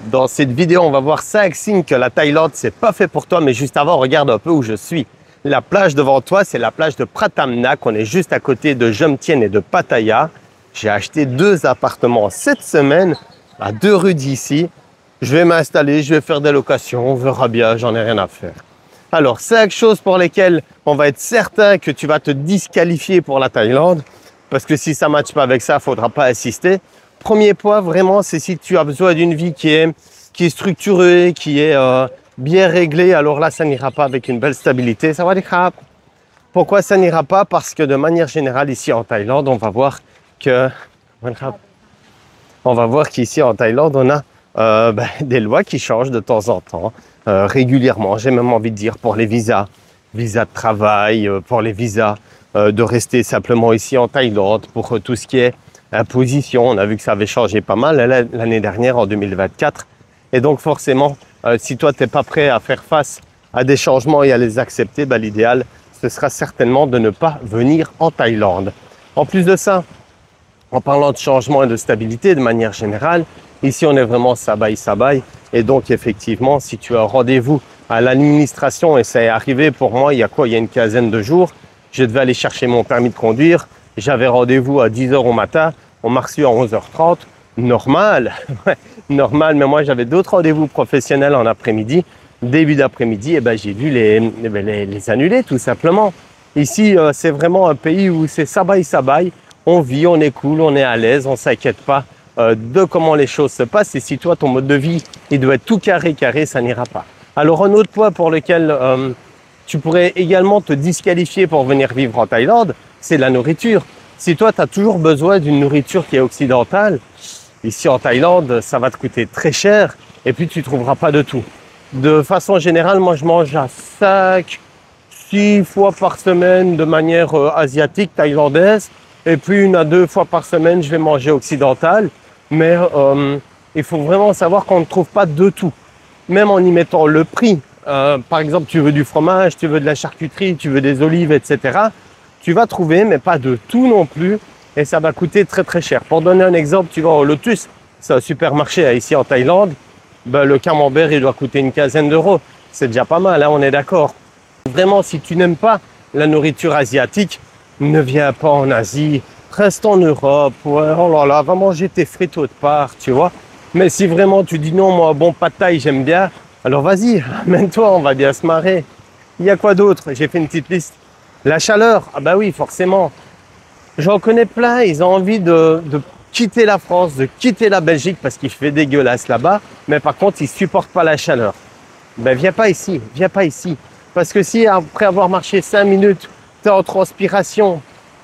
Dans cette vidéo, on va voir 5 signes que la Thaïlande, c'est pas fait pour toi. Mais juste avant, regarde un peu où je suis. La plage devant toi, c'est la plage de Pratamnak. On est juste à côté de Jomtien et de Pattaya. J'ai acheté 2 appartements cette semaine à 2 rues d'ici. Je vais m'installer, je vais faire des locations. On verra bien, j'en ai rien à faire. Alors, 5 choses pour lesquelles on va être certain que tu vas te disqualifier pour la Thaïlande. Parce que si ça ne matche pas avec ça, il ne faudra pas insister. Premier point, vraiment, c'est si tu as besoin d'une vie qui est structurée, qui est bien réglée. Alors là, ça n'ira pas avec une belle stabilité. Ça va dire pourquoi ça n'ira pas? Parce que de manière générale, ici en Thaïlande, on va voir qu'ici en Thaïlande, on a des lois qui changent de temps en temps, régulièrement. J'ai même envie de dire pour les visas de travail, pour les visas de rester simplement ici en Thaïlande, pour tout ce qui est imposition. On a vu que ça avait changé pas mal l'année dernière, en 2024. Et donc forcément, si toi, tu n'es pas prêt à faire face à des changements et à les accepter, l'idéal, ce sera certainement de ne pas venir en Thaïlande. En plus de ça, en parlant de changement et de stabilité, de manière générale, ici, on est vraiment sabaï. Et donc, effectivement, si tu as un rendez-vous à l'administration, et ça est arrivé pour moi, il y a une quinzaine de jours, je devais aller chercher mon permis de conduire. J'avais rendez-vous à 10h au matin. On m'a reçu à 11h30. Normal, normal. Mais moi, j'avais d'autres rendez-vous professionnels en après-midi. Début d'après-midi, j'ai dû les annuler, tout simplement. Ici, c'est vraiment un pays où c'est sabaï. On vit, on est cool, on est à l'aise, on ne s'inquiète pas de comment les choses se passent. Et si toi, ton mode de vie, il doit être tout carré, ça n'ira pas. Alors, un autre point pour lequel tu pourrais également te disqualifier pour venir vivre en Thaïlande, c'est la nourriture. Si toi, tu as toujours besoin d'une nourriture qui est occidentale, ici en Thaïlande, ça va te coûter très cher et puis tu ne trouveras pas de tout. De façon générale, moi, je mange à 5-6 fois par semaine de manière asiatique, thaïlandaise. Et puis 1 à 2 fois par semaine, je vais manger occidental. Mais il faut vraiment savoir qu'on ne trouve pas de tout. Même en y mettant le prix. Par exemple, tu veux du fromage, tu veux de la charcuterie, tu veux des olives, etc. Tu vas trouver, mais pas de tout non plus. Et ça va coûter très très cher. Pour donner un exemple, tu vas au Lotus, c'est un supermarché ici en Thaïlande. Le camembert, il doit coûter une quinzaine d'euros. C'est déjà pas mal, hein, on est d'accord. Vraiment, si tu n'aimes pas la nourriture asiatique, ne viens pas en Asie. Reste en Europe. Ouais, oh là là, va manger tes frites autre part, tu vois. Mais si vraiment tu dis non, moi, bon, pad thaï, j'aime bien. Alors vas-y, amène-toi, on va bien se marrer. Il y a quoi d'autre? J'ai fait une petite liste. La chaleur, ah bah oui, forcément. J'en connais plein, ils ont envie de quitter la France, de quitter la Belgique parce qu'il fait dégueulasse là-bas. Mais par contre, ils ne supportent pas la chaleur. Viens pas ici. Parce que si après avoir marché 5 minutes, tu es en transpiration,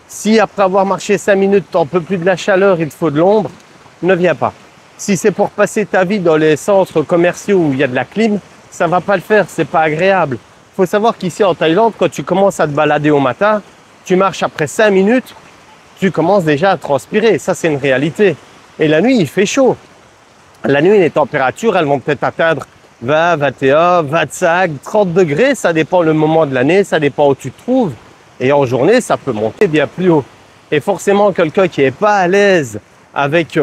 si après avoir marché 5 minutes, tu n'en peux plus de la chaleur, il te faut de l'ombre, ne viens pas. Si c'est pour passer ta vie dans les centres commerciaux où il y a de la clim, ça ne va pas le faire, c'est pas agréable. Il faut savoir qu'ici en Thaïlande, quand tu commences à te balader au matin, tu marches après 5 minutes, tu commences déjà à transpirer. Ça, c'est une réalité. Et la nuit, il fait chaud. La nuit, les températures, elles vont peut-être atteindre 20, 21, 25, 30 degrés. Ça dépend le moment de l'année, ça dépend où tu te trouves. Et en journée, ça peut monter bien plus haut. Et forcément, quelqu'un qui n'est pas à l'aise avec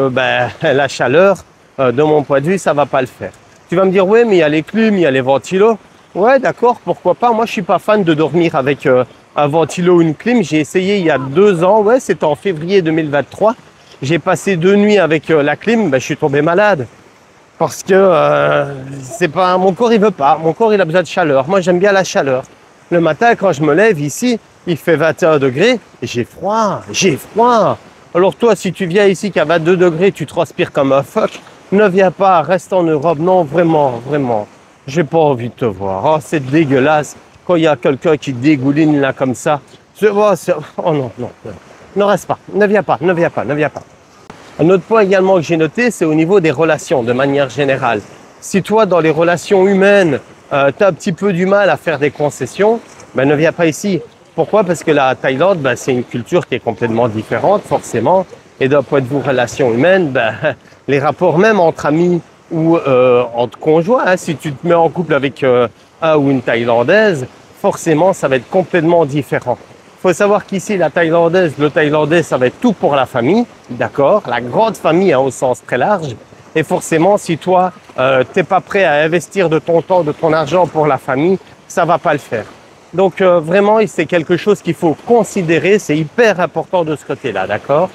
la chaleur, de mon point de vue, ça ne va pas le faire. Tu vas me dire, oui, mais il y a les clim, il y a les ventilos. Ouais, d'accord, pourquoi pas. Moi, je ne suis pas fan de dormir avec un ventilo ou une clim. J'ai essayé il y a 2 ans, ouais, c'était en février 2023. J'ai passé 2 nuits avec la clim, je suis tombé malade. Parce que c'est pas, mon corps, il veut pas. Mon corps, il a besoin de chaleur. Moi, j'aime bien la chaleur. Le matin, quand je me lève ici, il fait 21 degrés et j'ai froid. Alors toi, si tu viens ici qu'à 22 degrés, tu transpires comme un phoque, ne viens pas, reste en Europe. Non, vraiment, j'ai pas envie de te voir. Oh, c'est dégueulasse quand il y a quelqu'un qui dégouline là comme ça. Oh non, ne reste pas, ne viens pas. Un autre point également que j'ai noté, c'est au niveau des relations de manière générale. Si toi, dans les relations humaines, tu as un petit peu du mal à faire des concessions, ne viens pas ici. Pourquoi? Parce que la Thaïlande, c'est une culture qui est complètement différente, forcément. Et d'un point de vue relations humaines, les rapports même entre amis ou entre conjoints, hein, si tu te mets en couple avec un ou une Thaïlandaise, forcément, ça va être complètement différent. Il faut savoir qu'ici, le Thaïlandais, ça va être tout pour la famille, d'accord? La grande famille, hein, au sens très large. Et forcément, si toi, t'es pas prêt à investir de ton temps, de ton argent pour la famille, ça va pas le faire. Donc vraiment, c'est quelque chose qu'il faut considérer. C'est hyper important de ce côté-là, d'accord?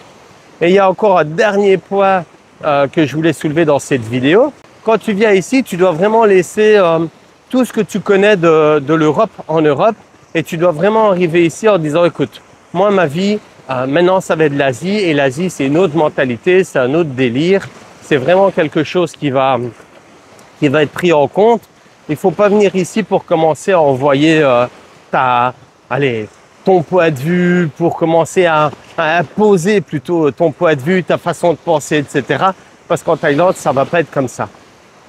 Et il y a encore un dernier point que je voulais soulever dans cette vidéo. Quand tu viens ici, tu dois vraiment laisser tout ce que tu connais de l'Europe en Europe et tu dois vraiment arriver ici en disant, écoute, moi, ma vie, maintenant, ça va être l'Asie et l'Asie, c'est une autre mentalité, c'est un autre délire. C'est vraiment quelque chose qui va être pris en compte. Il ne faut pas venir ici pour commencer à envoyer ton point de vue, pour commencer à imposer plutôt ton point de vue, ta façon de penser, etc. Parce qu'en Thaïlande, ça ne va pas être comme ça.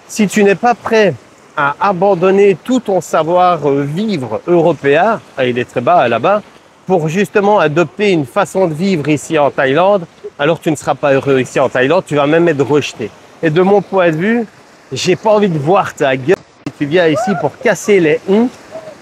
Si tu n'es pas prêt à abandonner tout ton savoir-vivre européen, il est très bas là-bas, pour justement adopter une façon de vivre ici en Thaïlande, alors tu ne seras pas heureux ici en Thaïlande, tu vas même être rejeté. Et de mon point de vue, j'ai pas envie de voir ta gueule si tu viens ici pour casser les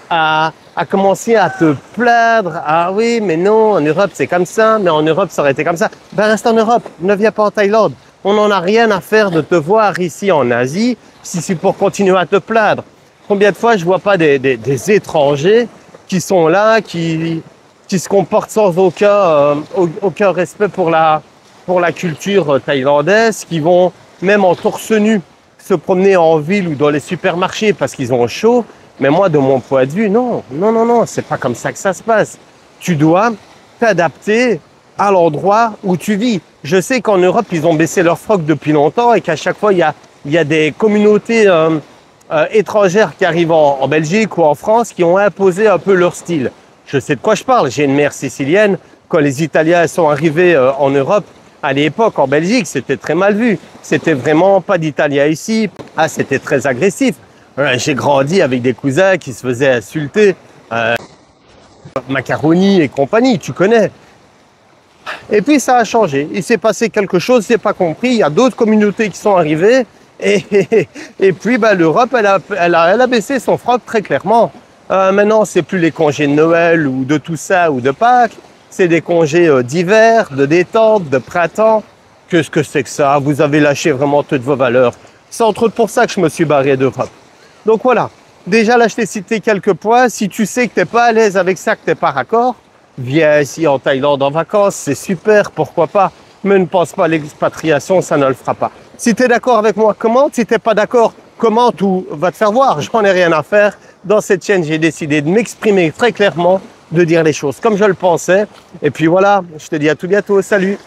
à commencer à te plaindre. Ah oui, mais non, en Europe c'est comme ça, mais en Europe ça aurait été comme ça. Ben reste en Europe, ne viens pas en Thaïlande. On n'en a rien à faire de te voir ici en Asie si c'est pour continuer à te plaindre. Combien de fois je vois pas des étrangers qui sont là, qui se comportent sans aucun respect pour la culture thaïlandaise, qui vont même en torse nu se promener en ville ou dans les supermarchés parce qu'ils ont chaud. Mais moi, de mon point de vue, non, c'est pas comme ça que ça se passe. Tu dois t'adapter à l'endroit où tu vis. Je sais qu'en Europe, ils ont baissé leurs frocs depuis longtemps et qu'à chaque fois, il y a des communautés étrangères qui arrivent en Belgique ou en France qui ont imposé un peu leur style. Je sais de quoi je parle. J'ai une mère sicilienne. Quand les Italiens sont arrivés en Europe, à l'époque, en Belgique, c'était très mal vu. C'était vraiment pas d'Italiens ici. Ah, c'était très agressif. J'ai grandi avec des cousins qui se faisaient insulter. Macaroni et compagnie, tu connais. Et puis ça a changé. Il s'est passé quelque chose, c'est pas compris. Il y a d'autres communautés qui sont arrivées. Et puis l'Europe, elle a baissé son froc très clairement. Maintenant, c'est plus les congés de Noël ou de tout ça ou de Pâques. C'est des congés d'hiver, de détente, de printemps. Qu'est-ce que c'est que ça? Vous avez lâché vraiment toutes vos valeurs. C'est entre autres pour ça que je me suis barré d'Europe. Donc voilà. Déjà là, je t'ai cité quelques points. Si tu sais que tu n'es pas à l'aise avec ça, que tu n'es pas raccord, viens ici en Thaïlande en vacances. C'est super, pourquoi pas. Mais ne pense pas à l'expatriation, ça ne le fera pas. Si tu es d'accord avec moi, commente. Si tu n'es pas d'accord, commente ou va te faire voir. J'en ai rien à faire. Dans cette chaîne, j'ai décidé de m'exprimer très clairement, de dire les choses comme je le pensais. Et puis voilà, je te dis à tout bientôt. Salut!